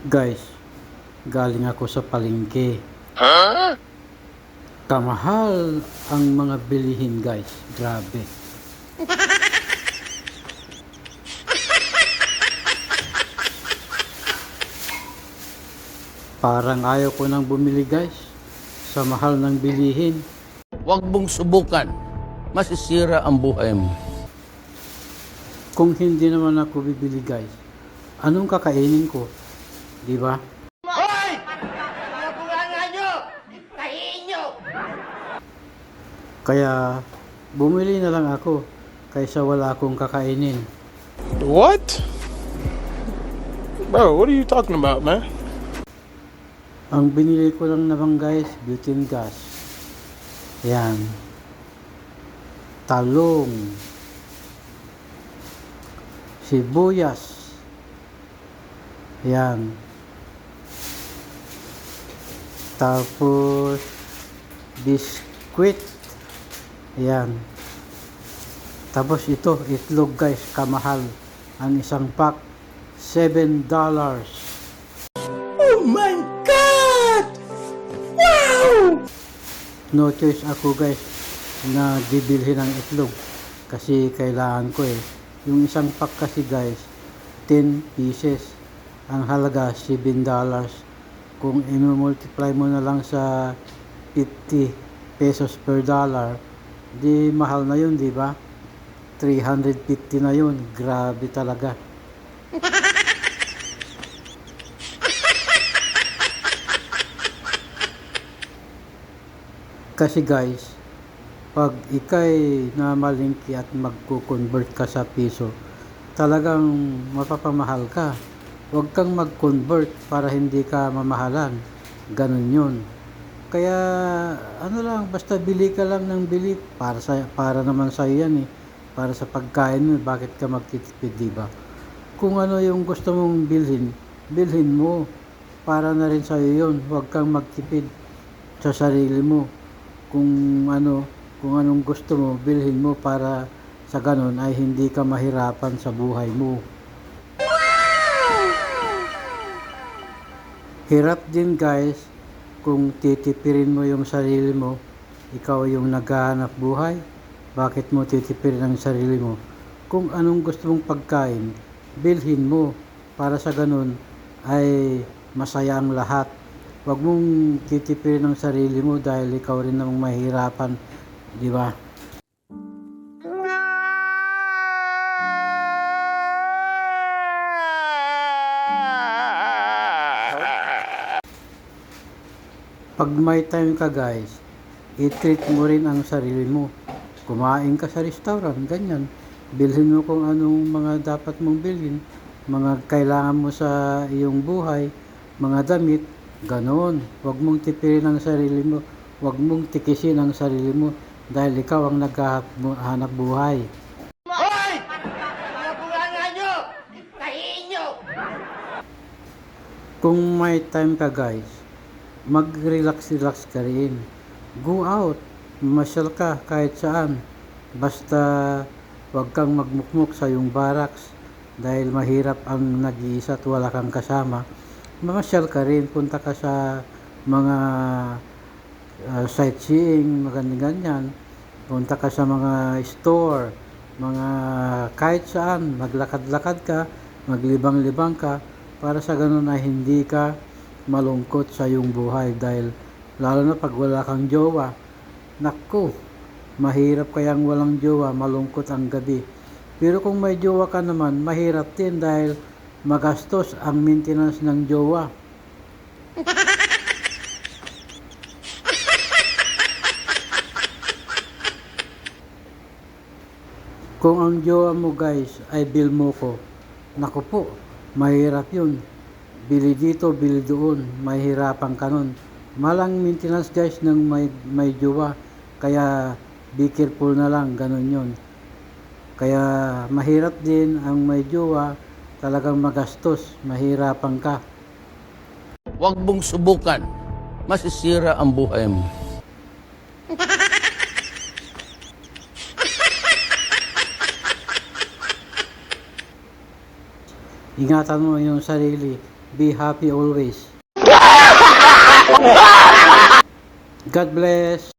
Guys, galing ako sa palengke. Kamahal ang mga bilihin guys. Grabe. Parang ayaw ko nang bumili guys. Sa mahal ng bilihin. Huwag mong subukan. Masisira ang buhay mo. Kung hindi naman ako bibili guys, anong kakainin ko? Di ba? Hoy! Mga bunganga nyo! Tahiin nyo! Kaya bumili na lang ako kaysa wala akong kakainin. What? Bro, what are you talking about, man? Ang binili ko lang naman guys, butane gas. Yan. Talong. Sibuyas. Yan. Tapos biskwit. Yan. Tapos ito, itlog guys, kamahal. Ang isang pack, $7. Oh my God! Wow! No choice ako guys na bibilhin ng itlog kasi kailangan ko eh. Yung isang pack kasi guys, 10 pieces. Ang halaga, $7. Kung i-multiply mo na lang sa 50 pesos per dollar, di mahal na yun, di ba? 350 na yun. Grabe talaga. Kasi guys, pag ikay namalingki at magko-convert ka sa piso, talagang mapapamahal ka. Huwag kang mag-convert para hindi ka mamahalan. Ganun yun. Kaya ano lang, basta bili ka lang ng bili para naman sa yan eh. Para sa pagkain mo, bakit ka magtitipid, di ba? Kung ano yung gusto mong bilhin mo. Para na rin sa iyo yun. Huwag kang magtipid sa sarili mo. Kung anong gusto mo, bilhin mo para sa ganun ay hindi ka mahirapan sa buhay mo. Hirap din guys kung titipirin mo yung sarili mo, ikaw yung naghahanap buhay, bakit mo titipirin ang sarili mo? Kung anong gusto mong pagkain, bilhin mo para sa ganun ay masaya ang lahat. Huwag mong titipirin ang sarili mo dahil ikaw rin namang mahirapan, di ba? Pag may time ka guys, i-treat mo rin ang sarili mo. Kumain ka sa restaurant, ganyan. Bilhin mo kung anong mga dapat mong bilhin, mga kailangan mo sa iyong buhay, mga damit, ganon. Huwag mong tipirin ang sarili mo, huwag mong tikisin ang sarili mo dahil ikaw ang naghahanap buhay. Hoy! Mga bunganga nyo! Tahiin nyo! Kung may time ka guys, mag-relax ka rin. Go out, mamasyal ka kahit saan. Basta huwag kang magmukmuk sa iyong barracks dahil mahirap ang nag-iisa at wala kang kasama. Mamasyal ka rin, punta ka sa mga sightseeing, ganyan. Punta ka sa mga store, mga kahit saan, maglakad-lakad ka, maglibang-libang ka, para sa ganun ay hindi ka malungkot sa iyong buhay dahil lalo na pag wala kang jowa. Naku, mahirap kayang walang jowa, malungkot ang gabi. Pero kung may jowa ka naman, mahirap din dahil magastos ang maintenance ng jowa. Kung ang jowa mo guys ay bill mo ko, naku po, mahirap yun. Bili dito, bili doon, mahirapan ka nun. Malang maintenance guys ng may jowa, kaya be careful na lang, ganun yun. Kaya mahirap din ang may jowa, talagang magastos, mahirapan ka. Huwag mong subukan. Masisira ang buhay mo. Ingatan mo yung sarili be happy always. God bless.